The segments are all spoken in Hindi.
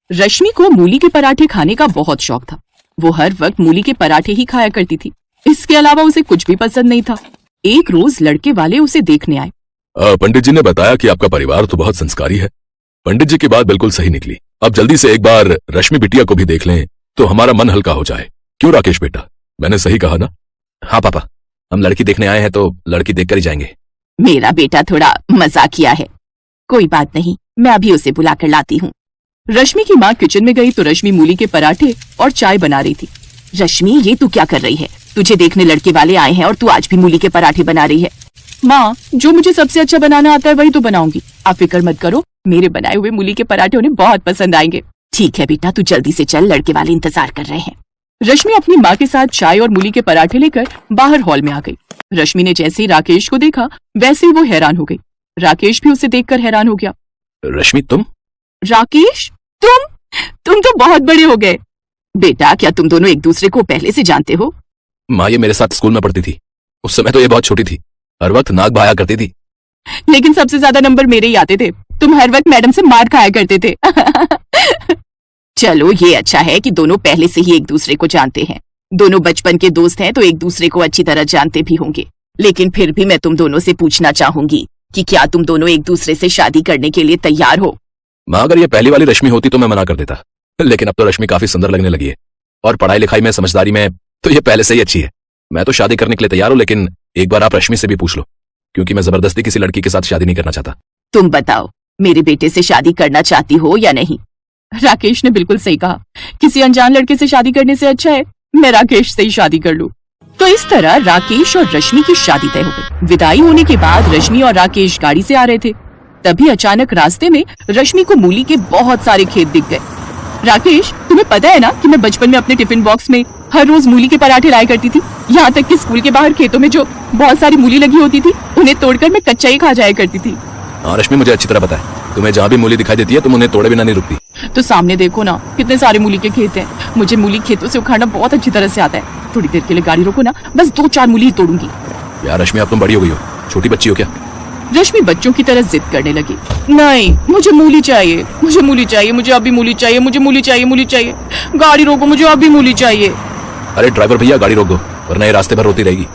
रश्मि को मूली के पराठे खाने का बहुत शौक था। वो हर वक्त मूली के पराठे ही खाया करती थी। इसके अलावा उसे कुछ भी पसंद नहीं था। एक रोज लड़के वाले उसे देखने आए। पंडित जी ने बताया कि आपका परिवार तो बहुत संस्कारी है। पंडित जी की बात बिल्कुल सही निकली। अब जल्दी से एक बार रश्मि बिटिया को भी देख लें तो हमारा मन हल्का हो जाए। क्यों राकेश बेटा, मैंने सही कहा ना? हाँ पापा, हम लड़की देखने आए हैं तो लड़की देखकर ही जाएंगे। मेरा बेटा थोड़ा मजाकिया है। कोई बात नहीं, मैं अभी उसे बुला कर लाती हूँ। रश्मि की माँ किचन में गई तो रश्मि मूली के पराठे और चाय बना रही थी। रश्मि, ये तू क्या कर रही है? तुझे देखने लड़के वाले आए हैं और तू आज भी मूली के पराठे बना रही है। माँ, जो मुझे सबसे अच्छा बनाना आता है वही तो बनाऊंगी। आप फिक्र मत करो, मेरे बनाए हुए मूली के पराठे उन्हें बहुत पसंद आएंगे। ठीक है बेटा, तू जल्दी से चल, लड़के वाले इंतजार कर रहे हैं। रश्मि अपनी माँ के साथ चाय और मूली के पराठे लेकर बाहर हॉल में आ गई। रश्मि ने जैसे ही राकेश को देखा वैसे ही वो हैरान हो गई। राकेश भी उसे देखकर हैरान हो गया। रश्मि तुम? राकेश, तुम तो बहुत बड़े हो गए। बेटा, क्या तुम दोनों एक दूसरे को पहले से जानते हो? माँ, ये मेरे साथ स्कूल में पढ़ती थी। उस समय तो ये बहुत छोटी थी, हर वक्त नाक बहाया करती थी। लेकिन सबसे ज्यादा नंबर मेरे ही आते थे। तुम हर वक्त मैडम से मार खाया करते थे। चलो, ये अच्छा है कि दोनों पहले से ही एक दूसरे को जानते हैं। दोनों बचपन के दोस्त हैं तो एक दूसरे को अच्छी तरह जानते भी होंगे। लेकिन फिर भी मैं तुम दोनों से पूछना चाहूंगी कि क्या तुम दोनों एक दूसरे से शादी करने के लिए तैयार हो? माँ, अगर ये पहली वाली रश्मि होती तो मैं मना कर देता, लेकिन अब तो रश्मि काफी सुंदर लगने लगी है और पढ़ाई लिखाई में, समझदारी में तो ये पहले से ही अच्छी है। मैं तो शादी करने के लिए तैयार हूँ, लेकिन एक बार आप रश्मि से भी पूछ लो, क्योंकि मैं जबरदस्ती किसी लड़की के साथ शादी नहीं करना चाहता। तुम बताओ, मेरे बेटे से शादी करना चाहती हो या नहीं? राकेश ने बिल्कुल सही कहा। किसी अनजान लड़के से शादी करने से अच्छा है मैं राकेश से ही शादी कर लूं। तो इस तरह राकेश और रश्मि की शादी तय हो गई। विदाई होने के बाद रश्मि और राकेश गाड़ी से आ रहे थे। तभी अचानक रास्ते में रश्मि को मूली के बहुत सारे खेत दिख गए। राकेश, तुम्हें पता है ना कि मैं बचपन में अपने टिफिन बॉक्स में हर रोज मूली के पराठे लाया करती थी। यहाँ तक कि स्कूल के बाहर खेतों में जो बहुत सारी मूली लगी होती थी उन्हें तोड़कर मैं कच्चा ही खा जाया करती थी। हाँ रश्मि, मुझे अच्छी तरह पता है, तुम्हें जहाँ भी मूली दिखाई देती है तुम उन्हें तोड़े बिना नहीं रुकती। तो सामने देखो ना, कितने सारे मूली के खेत हैं। मुझे मूली खेतों से उखाड़ना बहुत अच्छी तरह से आता है। थोड़ी देर के लिए गाड़ी रोको ना, बस 2-4 मूली ही तोड़ूंगी। यार रश्मि, अब तुम बड़ी हो गई हो, छोटी बच्ची हो क्या? रश्मि बच्चों की तरह जिद करने लगी। नहीं, मुझे मूली चाहिए, मुझे मूली चाहिए, मुझे अभी मूली चाहिए, मुझे मूली चाहिए, मूली चाहिए। गाड़ी रोको, मुझे अभी मूली चाहिए। अरे ड्राइवर भैया, गाड़ी रोक दो, वरना ये रास्ते भर रोती रहेगी।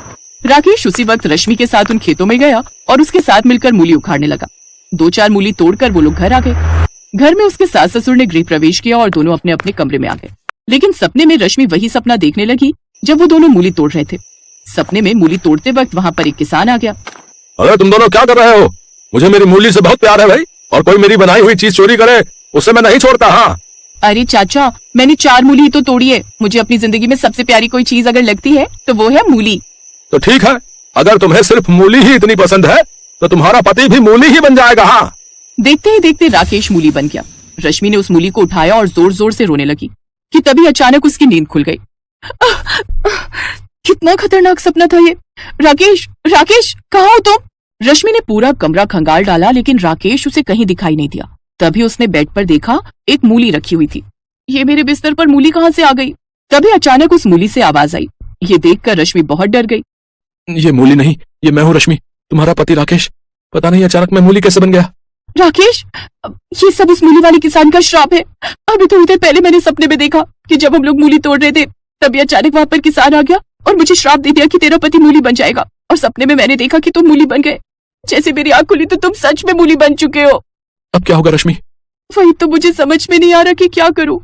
राकेश उसी वक्त रश्मि के साथ उन खेतों में गया और उसके साथ मिलकर मूली उखाड़ने लगा। 2-4 मूली तोड़कर वो लोग घर आ गए। घर में उसके सास ससुर ने गृह प्रवेश किया और दोनों अपने अपने कमरे में आ गए। लेकिन सपने में रश्मि वही सपना देखने लगी जब वो दोनों मूली तोड़ रहे थे। सपने में मूली तोड़ते वक्त वहाँ पर एक किसान आ गया। अरे तुम दोनों क्या कर रहे हो? मुझे मेरी मूली से बहुत प्यार है भाई, और कोई मेरी बनाई हुई चीज चोरी करे उसे मैं नहीं छोड़ता। हाँ अरे चाचा, मैंने 4 मूली ही तो तोड़ी है। मुझे अपनी जिंदगी में सबसे प्यारी कोई चीज अगर लगती है तो वो है मूली। तो ठीक है, अगर तुम्हें सिर्फ मूली ही इतनी पसंद है तो तुम्हारा पति भी मूली ही बन जाएगा। हाँ। देखते ही देखते राकेश मूली बन गया। रश्मि ने उस मूली को उठाया और जोर जोर से रोने लगी कि तभी अचानक उसकी नींद खुल गई। कितना खतरनाक सपना था ये। राकेश, राकेश, कहाँ हो तुम? रश्मि ने पूरा कमरा खंगाल डाला लेकिन राकेश उसे कहीं दिखाई नहीं दिया। तभी उसने बेड पर देखा, एक मूली रखी हुई थी। ये मेरे बिस्तर पर मूली कहाँ से आ गई? तभी अचानक उस मूली से आवाज आई। ये देखकर रश्मि बहुत डर गई। ये मूली नहीं, ये मैं हूँ रश्मि, तुम्हारा पति राकेश। पता नहीं अचानक मैं मूली कैसे बन गया। राकेश, ये सब उस मूली वाले किसान का श्राप है। अभी थोड़ी देर पहले मैंने सपने में देखा कि जब हम लोग मूली तोड़ रहे थे तभी अचानक वहाँ पर किसान आ गया और मुझे श्राप दे दिया कि तेरा पति मूली बन जाएगा। और सपने में मैंने देखा कि तुम मूली बन गए। जैसे मेरी आंख खुली तो तुम सच में मूली बन चुके हो। अब क्या होगा रश्मि? वही तो मुझे समझ में नहीं आ रहा कि क्या करूं।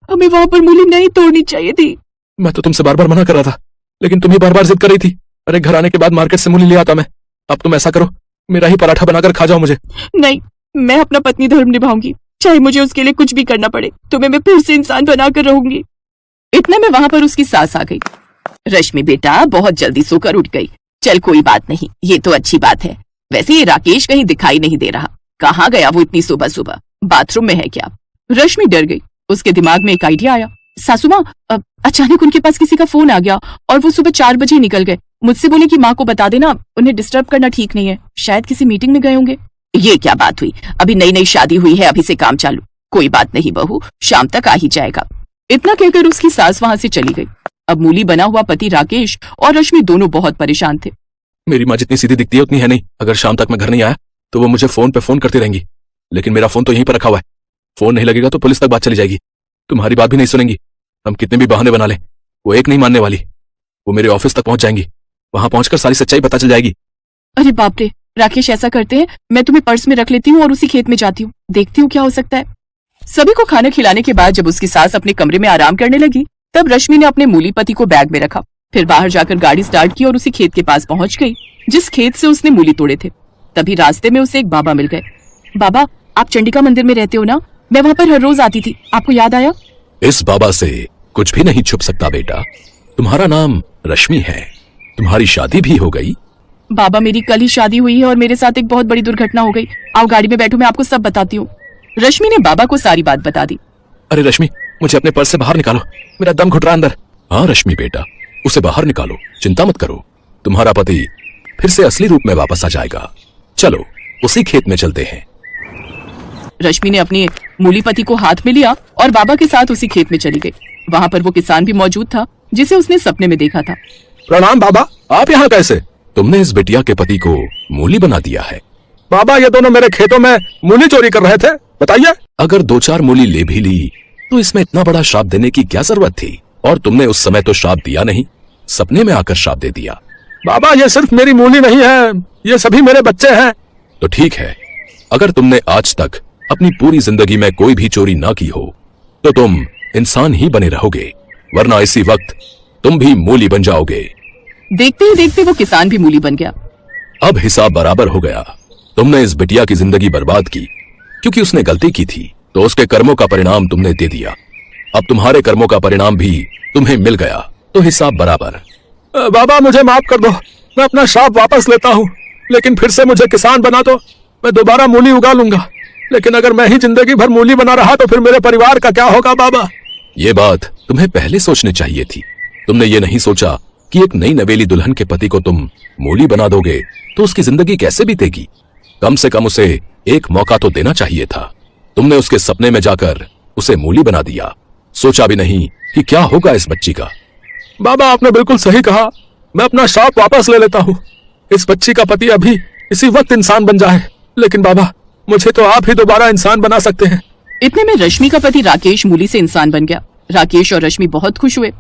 हमें वहाँ पर मूली नहीं तोड़नी चाहिए थी। मैं तो तुमसे बार बार मना कर रहा था, लेकिन तुम ही बार बार जिद कर रही थी। अरे घर आने के बाद मार्केट से मूली ले आता मैं। अब तुम ऐसा करो, मेरा ही पराठा बनाकर खा जाओ मुझे। नहीं, मैं अपना पत्नी धर्म निभाऊंगी, चाहे मुझे उसके लिए कुछ भी करना पड़े। तुम्हें मैं फिर से इंसान बनाकर रहूंगी। इतने में वहाँ पर उसकी सास आ गई। रश्मि बेटा, बहुत जल्दी सोकर उठ गई। चल कोई बात नहीं, ये तो अच्छी बात है। वैसे ये राकेश कहीं दिखाई नहीं दे रहा। कहाँ गया वो इतनी सुबह सुबह? बाथरूम में है क्या? रश्मि डर गई। उसके दिमाग में एक आइडिया आया। सासू माँ, अचानक उनके पास किसी का फोन आ गया और वो सुबह 4 बजे निकल गए। मुझसे बोले कि माँ को बता देना, उन्हें डिस्टर्ब करना ठीक नहीं है। शायद किसी मीटिंग में गए होंगे। ये क्या बात हुई? अभी नई नई शादी हुई है, अभी से काम चालू। कोई बात नहीं बहू, शाम तक आ ही जाएगा। इतना कहकर उसकी सास वहाँ से चली गई। अब मूली बना हुआ पति राकेश और रश्मि दोनों बहुत परेशान थे। मेरी माँ जितनी सीधी दिखती है उतनी है नहीं। अगर शाम तक मैं घर नहीं आया तो वो मुझे फोन पे फोन करती रहेंगी, लेकिन मेरा फोन तो यहीं पर रखा हुआ है। फोन नहीं लगेगा तो पुलिस तक बात चली जाएगी। तुम्हारी बात भी नहीं सुनेंगी। हम कितने भी बहाने बना लें, वो एक नहीं मानने वाली। वो मेरे ऑफिस तक पहुंच जाएंगी, वहां पहुंचकर सारी सच्चाई पता चल जाएगी। अरे बाप रे राकेश, ऐसा करते हैं, मैं तुम्हें पर्स में रख लेती हूँ और उसी खेत में जाती हूँ, देखती हूँ क्या हो सकता है। सभी को खाना खिलाने के बाद जब उसकी सास अपने कमरे में आराम करने लगी, तब रश्मि ने अपने मूली पति को बैग में रखा, फिर बाहर जाकर गाड़ी स्टार्ट की और उसी खेत के पास पहुंच गई जिस खेत से उसने मूली तोड़े थे। तभी रास्ते में उसे एक बाबा मिल गए। बाबा, आप चंडिका मंदिर में रहते हो ना? मैं वहाँ पर हर रोज आती थी, आपको याद आया? इस बाबा से कुछ भी नहीं छुप सकता बेटा। तुम्हारा नाम रश्मि है, तुम्हारी शादी भी हो गई। बाबा, मेरी कल ही शादी हुई है और मेरे साथ एक बहुत बड़ी दुर्घटना हो गई। आओ गाड़ी में बैठो, मैं आपको सब बताती हूँ। रश्मि ने बाबा को सारी बात बता दी। अरे रश्मि, मुझे अपने पर्स से बाहर निकालो, मेरा दम घुट रहा अंदर। हाँ रश्मि बेटा, उसे बाहर निकालो, चिंता मत करो, तुम्हारा पति फिर से असली रूप में वापस आ जाएगा। चलो उसी खेत में चलते हैं। रश्मि ने अपनी मूली पति को हाथ में लिया और बाबा के साथ उसी खेत में चली गई। वहाँ पर वो किसान भी मौजूद था जिसे उसने सपने में देखा था। प्रणाम बाबा, आप यहाँ कैसे? तुमने इस बिटिया के पति को मूली बना दिया है। बाबा, ये दोनों मेरे खेतों में मूली चोरी कर रहे थे, बताइए। अगर 2-4 मूली ले भी ली तो इसमें इतना बड़ा श्राप देने की क्या जरूरत थी? और तुमने उस समय तो श्राप दिया नहीं, सपने में आकर श्राप दे दिया। बाबा, ये सिर्फ मेरी मूली नहीं है, ये सभी मेरे बच्चे हैं। तो ठीक है, अगर तुमने आज तक अपनी पूरी जिंदगी में कोई भी चोरी ना की हो तो तुम इंसान ही बने रहोगे, वरना इसी वक्त तुम भी मूली बन जाओगे। देखते ही देखते वो किसान भी मूली बन गया। अब हिसाब बराबर हो गया। तुमने इस बिटिया की जिंदगी बर्बाद की क्योंकि उसने गलती की थी, तो उसके कर्मों का परिणाम तुमने दे दिया। अब तुम्हारे कर्मों का परिणाम भी तुम्हें मिल गया, तो हिसाब बराबर। बाबा, मुझे माफ कर दो, मैं अपना श्राप वापस लेता हूँ, लेकिन फिर से मुझे किसान बना दो, मैं दोबारा मूली उगा लूंगा। लेकिन अगर मैं ही जिंदगी भर मूली बना रहा तो फिर मेरे परिवार का क्या होगा बाबा? ये बात तुम्हें पहले सोचनी चाहिए थी। तुमने ये नहीं सोचा कि एक नई नवेली दुल्हन के पति को तुम मूली बना दोगे तो उसकी जिंदगी कैसे बीतेगी। कम से कम उसे एक मौका तो देना चाहिए था। तुमने उसके सपने में जाकर उसे मूली बना दिया, सोचा भी नहीं कि क्या होगा इस बच्ची का। बाबा, आपने बिल्कुल सही कहा, मैं अपना श्राप वापस ले लेता हूँ। इस बच्ची का पति अभी इसी वक्त इंसान बन जाए, लेकिन बाबा मुझे तो आप ही दोबारा इंसान बना सकते हैं। इतने में रश्मि का पति राकेश मूली से इंसान बन गया। राकेश और रश्मि बहुत खुश हुए।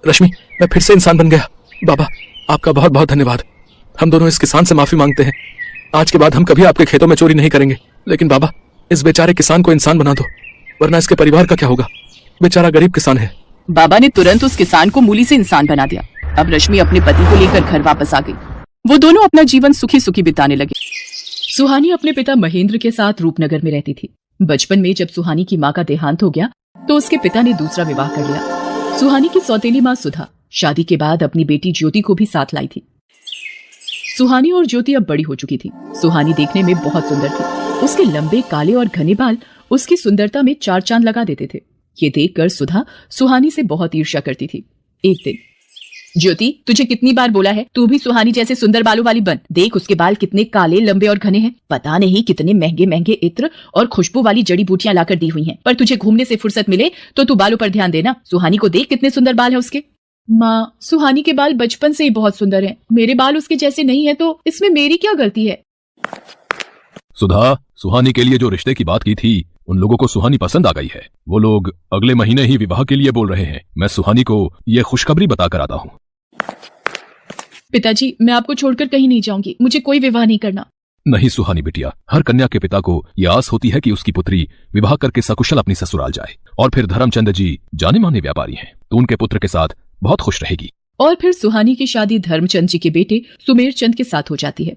रश्मि, मैं फिर से इंसान बन गया। बाबा, आपका बहुत बहुत धन्यवाद। हम दोनों इस किसान से माफी मांगते हैं। आज के बाद हम कभी आपके खेतों में चोरी नहीं करेंगे। लेकिन बाबा, इस बेचारे किसान को इंसान बना दो, वरना इसके परिवार का क्या होगा? बेचारा गरीब किसान है। बाबा ने तुरंत उस किसान को मूली से इंसान बना दिया। अब रश्मि अपने पति को लेकर घर वापस आ गई। वो दोनों अपना जीवन सुखी सुखी बिताने लगे। सुहानी अपने पिता महेंद्र के साथ रूपनगर में रहती थी। बचपन में जब सुहानी की माँ का देहांत हो गया तो उसके पिता ने दूसरा विवाह कर लिया। सुहानी की सौतेली माँ सुधा शादी के बाद अपनी बेटी ज्योति को भी साथ लाई थी। सुहानी और ज्योति अब बड़ी हो चुकी थी। सुहानी देखने में बहुत सुंदर थी। उसके लंबे काले और घने बाल उसकी सुंदरता में 4 चांद लगा देते थे। ये देखकर सुधा सुहानी से बहुत ईर्ष्या करती थी। एक दिन, ज्योति, तुझे कितनी बार बोला है तू भी सुहानी जैसे सुंदर बालों वाली बन। देख उसके बाल कितने काले, लंबे और घने हैं। पता नहीं कितने महंगे महंगे इत्र और खुशबू वाली जड़ी बूटियां लाकर दी हुई हैं। पर तुझे घूमने से फुर्सत मिले तो तू बालों पर ध्यान देना। सुहानी को देख कितने सुंदर बाल है उसके। माँ, सुहानी के बाल बचपन से ही बहुत सुंदर हैं। मेरे बाल उसके जैसे नहीं है तो इसमें मेरी क्या गलती है? सुधा, सुहानी के लिए जो रिश्ते की बात की थी उन लोगों को सुहानी पसंद आ गई है। वो लोग अगले महीने ही विवाह के लिए बोल रहे हैं। मैं सुहानी को ये खुशखबरी बताकर आता हूँ। पिताजी, मैं आपको छोड़कर कहीं नहीं जाऊंगी। मुझे कोई विवाह नहीं करना। नहीं सुहानी बिटिया, हर कन्या के पिता को यह आस होती है कि उसकी पुत्री विवाह करके सकुशल अपनी ससुराल जाए। और फिर धर्मचंद जी जाने माने व्यापारी हैं, तो उनके पुत्र के साथ बहुत खुश रहेगी। और फिर सुहानी की शादी धर्मचंद जी के बेटे सुमेर चंद के साथ हो जाती है।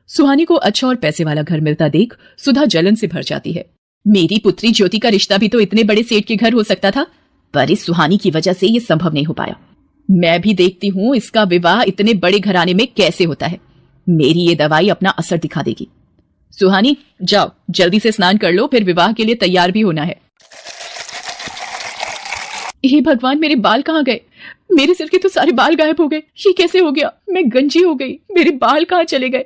सुहानी को अच्छा और पैसे वाला घर मिलता देख सुधा जलन से भर जाती है। मेरी पुत्री ज्योति का रिश्ता भी तो इतने बड़े सेठ के घर हो सकता था, पर इस सुहानी की वजह से ये संभव नहीं हो पाया। मैं भी देखती हूँ इसका विवाह इतने बड़े घराने में कैसे होता है। मेरी ये दवाई अपना असर दिखा देगी। सुहानी, जाओ जल्दी से स्नान कर लो, फिर विवाह के लिए तैयार भी होना है। हे भगवान, मेरे बाल कहाँ गए? मेरे सिर के तो सारे बाल गायब हो गए। ये कैसे हो गया? मैं गंजी हो गई। मेरे बाल कहाँ चले गए?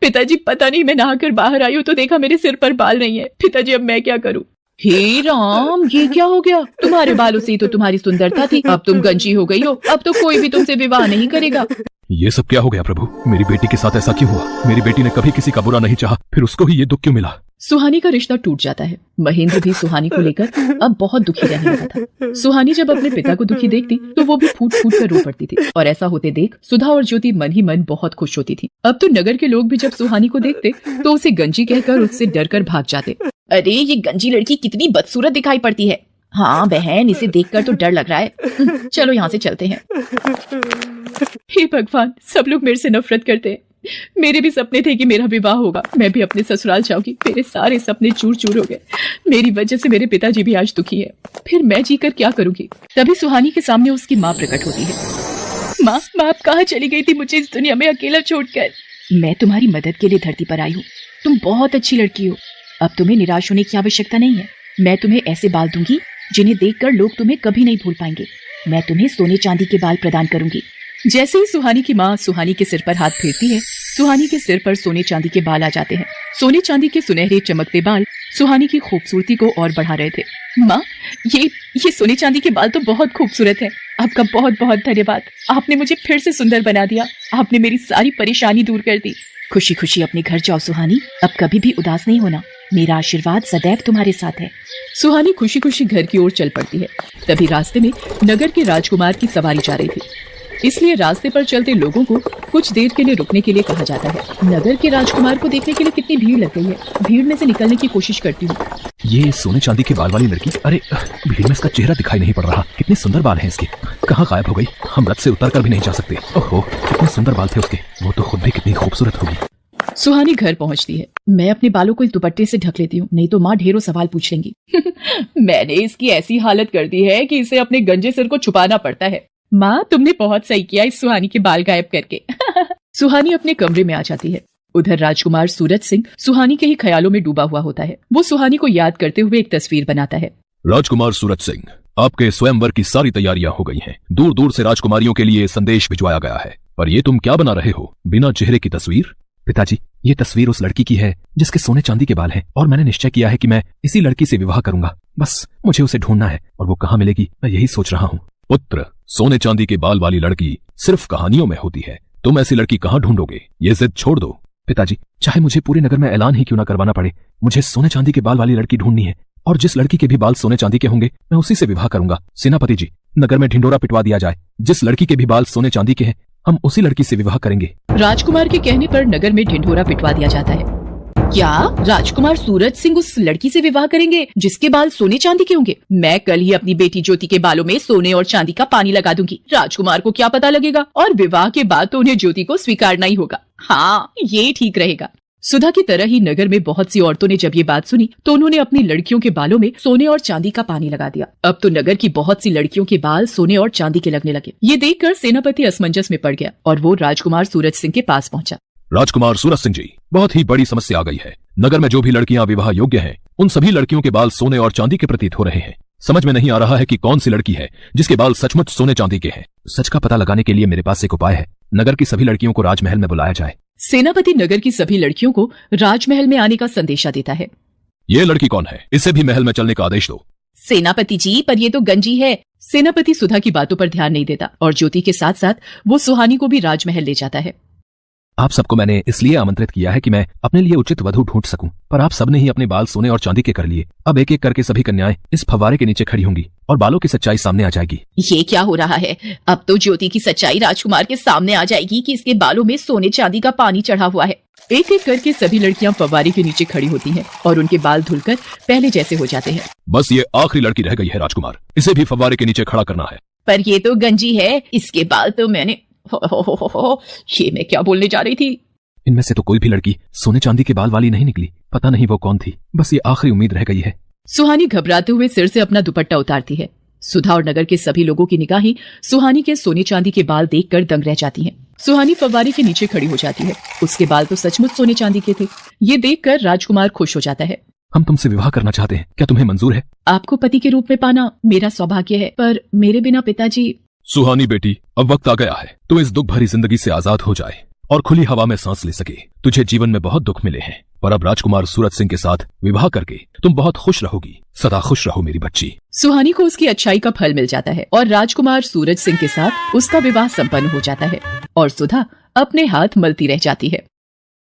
पिताजी, पता नहीं, मैं नहाकर बाहर आई हूँ तो देखा मेरे सिर पर बाल नहीं है। पिताजी, अब मैं क्या करूँ? हे राम, ये क्या हो गया? तुम्हारे बालों से ही तो तुम्हारी सुंदरता थी, अब तुम गंजी हो गई हो। अब तो कोई भी तुमसे विवाह नहीं करेगा। ये सब क्या हो गया प्रभु? मेरी बेटी के साथ ऐसा क्यों हुआ? मेरी बेटी ने कभी किसी का बुरा नहीं चाहा, फिर उसको ही ये दुख क्यों मिला? सुहानी का रिश्ता टूट जाता है। महेंद्र भी सुहानी को लेकर अब बहुत दुखी रहने लगा था। सुहानी जब अपने पिता को दुखी देखती तो वो भी फूट फूट कर रो पड़ती थी और ऐसा होते देख सुधा और ज्योति मन ही मन बहुत खुश होती थी। अब तो नगर के लोग भी जब सुहानी को देखते तो उसे गंजी कहकर उससे डर कर भाग जाते। अरे ये गंजी लड़की कितनी बदसूरत दिखाई पड़ती है। हाँ बहन, इसे देखकर तो डर लग रहा है। चलो यहाँ से चलते हैं। हे भगवान, सब लोग मेरे से नफरत करते हैं। मेरे भी सपने थे कि मेरा विवाह होगा, मैं भी अपने ससुराल जाऊंगी। मेरे सारे सपने चूर चूर हो गए। मेरी वजह से मेरे पिताजी भी आज दुखी है। फिर मैं जीकर क्या करूंगी। तभी सुहानी के सामने उसकी माँ प्रकट होती है। माँ, आप कहाँ चली गई थी मुझे इस दुनिया में अकेला छोड़कर? मैं तुम्हारी मदद के लिए धरती पर आई हूँ। तुम बहुत अच्छी लड़की हो। अब तुम्हें निराश होने की आवश्यकता नहीं है। मैं तुम्हें ऐसे बाल दूंगी जिन्हें देखकर लोग तुम्हें कभी नहीं भूल पाएंगे। मैं तुम्हें सोने चांदी के बाल प्रदान करूंगी। जैसे ही सुहानी की माँ सुहानी के सिर पर हाथ फेरती है, सुहानी के सिर पर सोने चांदी के बाल आ जाते हैं। सोने चांदी के सुनहरे चमकते बाल सुहानी की खूबसूरती को और बढ़ा रहे थे। माँ, ये सोने चांदी के बाल तो बहुत खूबसूरत है। आपका बहुत बहुत धन्यवाद। आपने मुझे फिर से सुंदर बना दिया। आपने मेरी सारी परेशानी दूर कर दी। खुशी खुशी अपने घर जाओ सुहानी। अब कभी भी उदास नहीं होना। मेरा आशीर्वाद सदैव तुम्हारे साथ है। सुहानी खुशी खुशी घर की ओर चल पड़ती है। तभी रास्ते में नगर के राजकुमार की सवारी जा रही थी, इसलिए रास्ते पर चलते लोगों को कुछ देर के लिए रुकने के लिए कहा जाता है। नगर के राजकुमार को देखने के लिए कितनी भीड़ लग गई है। भीड़ में से निकलने की कोशिश करती हूँ। ये सोने चांदी के बाल वाली लड़की, अरे भीड़ में इसका चेहरा दिखाई नहीं पड़ रहा। कितने सुंदर बाल हैं इसके। कहाँ गायब हो गई? हम रथ से उतर कर भी नहीं जा सकते। ओहो, कितने सुंदर बाल थे उसके। वो तो खुद भी कितनी खूबसूरत होगी। सुहानी घर पहुंचती है। मैं अपने बालों को इस दुपट्टे से ढक लेती हूँ, नहीं तो माँ ढेरों सवाल पूछ लेंगी। मैंने इसकी ऐसी हालत कर दी है कि इसे अपने गंजे सिर को छुपाना पड़ता है। माँ, तुमने बहुत सही किया इस सुहानी के बाल गायब करके। सुहानी अपने कमरे में आ जाती है। उधर राजकुमार सूरज सिंह सुहानी के ही ख्यालों में डूबा हुआ होता है। वो सुहानी को याद करते हुए एक तस्वीर बनाता है। राजकुमार सूरज सिंह, आपके स्वयंवर की सारी तैयारियां हो गई हैं। दूर दूर से राजकुमारियों के लिए संदेश भिजवाया गया है। पर ये तुम क्या बना रहे हो? बिना चेहरे की तस्वीर? पिताजी, ये तस्वीर उस लड़की की है जिसके सोने चांदी के बाल हैं, और मैंने निश्चय किया है कि मैं इसी लड़की से विवाह करूंगा। बस मुझे उसे ढूंढना है, और वो कहाँ मिलेगी मैं यही सोच रहा हूँ। पुत्र, सोने चांदी के बाल वाली लड़की सिर्फ कहानियों में होती है। तुम ऐसी लड़की कहाँ ढूंढोगे? ये जिद छोड़ दो। पिताजी, चाहे मुझे पूरे नगर में ऐलान ही क्यों ना करवाना पड़े, मुझे सोने चांदी के बाल वाली लड़की ढूंढनी है, और जिस लड़की के भी बाल सोने चांदी के होंगे मैं उसी से विवाह करूंगा। सेनापति जी, नगर में ढिंडोरा पिटवा दिया जाए। जिस लड़की के भी बाल सोने चांदी के हैं हम उसी लड़की से विवाह करेंगे। राजकुमार के कहने पर नगर में ढिंढोरा पिटवा दिया जाता है। क्या राजकुमार सूरज सिंह उस लड़की से विवाह करेंगे जिसके बाल सोने चांदी के होंगे? मैं कल ही अपनी बेटी ज्योति के बालों में सोने और चांदी का पानी लगा दूंगी। राजकुमार को क्या पता लगेगा, और विवाह के बाद तो उन्हें ज्योति को स्वीकारना ही होगा। हाँ, ये ठीक रहेगा। सुधा की तरह ही नगर में बहुत सी औरतों ने जब ये बात सुनी तो उन्होंने अपनी लड़कियों के बालों में सोने और चांदी का पानी लगा दिया। अब तो नगर की बहुत सी लड़कियों के बाल सोने और चांदी के लगने लगे। ये देखकर सेनापति असमंजस में पड़ गया और वो राजकुमार सूरज सिंह के पास पहुंचा। राजकुमार सूरज सिंह जी, बहुत ही बड़ी समस्या आ गई है। नगर में जो भी लड़कियां विवाह योग्य हैं, उन सभी लड़कियों के बाल सोने और चांदी के प्रतीत हो रहे हैं। समझ में नहीं आ रहा है कि कौन सी लड़की है जिसके बाल सचमुच सोने चांदी के हैं। सच का पता लगाने के लिए मेरे पास एक उपाय है। नगर की सभी लड़कियों को राजमहल में बुलाया जाए। सेनापति नगर की सभी लड़कियों को राजमहल में आने का संदेशा देता है। ये लड़की कौन है? इसे भी महल में चलने का आदेश दो। सेनापति जी, पर ये तो गंजी है। सेनापति सुधा की बातों पर ध्यान नहीं देता और ज्योति के साथ साथ वो सुहानी को भी राजमहल ले जाता है। आप सबको मैंने इसलिए आमंत्रित किया है कि मैं अपने लिए उचित वधू ढूंढ सकूं, पर आप सबने ही अपने बाल सोने और चांदी के कर लिए। अब एक एक करके सभी कन्याएं इस फव्वारे के नीचे खड़ी होंगी और बालों की सच्चाई सामने आ जाएगी। ये क्या हो रहा है? अब तो ज्योति की सच्चाई राजकुमार के सामने आ जाएगी कि इसके बालों में सोने चांदी का पानी चढ़ा हुआ है। एक एक करके सभी लड़कियां फव्वारे के नीचे खड़ी होती हैं और उनके बाल धुलकर पहले जैसे हो जाते हैं। बस ये आखिरी लड़की रह गई है राजकुमार, इसे भी फव्वारे के नीचे खड़ा करना है। पर ये तो गंजी है, इसके बाल तो मैंने ये मैं क्या बोलने जा रही थी। इनमें से तो कोई भी लड़की सोने चांदी के बाल वाली नहीं निकली। पता नहीं वो कौन थी। बस ये आखिरी उम्मीद रह गई है। सुहानी घबराते हुए सिर से अपना दुपट्टा उतारती है। सुधा और नगर के सभी लोगों की निगाहें सुहानी के सोने चांदी के बाल देखकर दंग रह जाती हैं। सुहानी फव्वारे के नीचे खड़ी हो जाती है। उसके बाल तो सचमुच सोने चांदी के थे। ये देखकर राजकुमार खुश हो जाता है। हम तुमसे विवाह करना चाहते हैं, क्या तुम्हें मंजूर है? आपको पति के रूप में पाना मेरा सौभाग्य है, पर मेरे बिना पिताजी। सुहानी बेटी, अब वक्त आ गया है तो इस दुख भरी जिंदगी से आजाद हो जाए और खुली हवा में सांस ले सके। तुझे जीवन में बहुत दुख मिले हैं, पर अब राजकुमार सूरज सिंह के साथ विवाह करके तुम बहुत खुश रहोगी। सदा खुश रहो मेरी बच्ची। सुहानी को उसकी अच्छाई का फल मिल जाता है और राजकुमार सूरज सिंह के साथ उसका विवाह संपन्न हो जाता है और सुधा अपने हाथ मलती रह जाती है।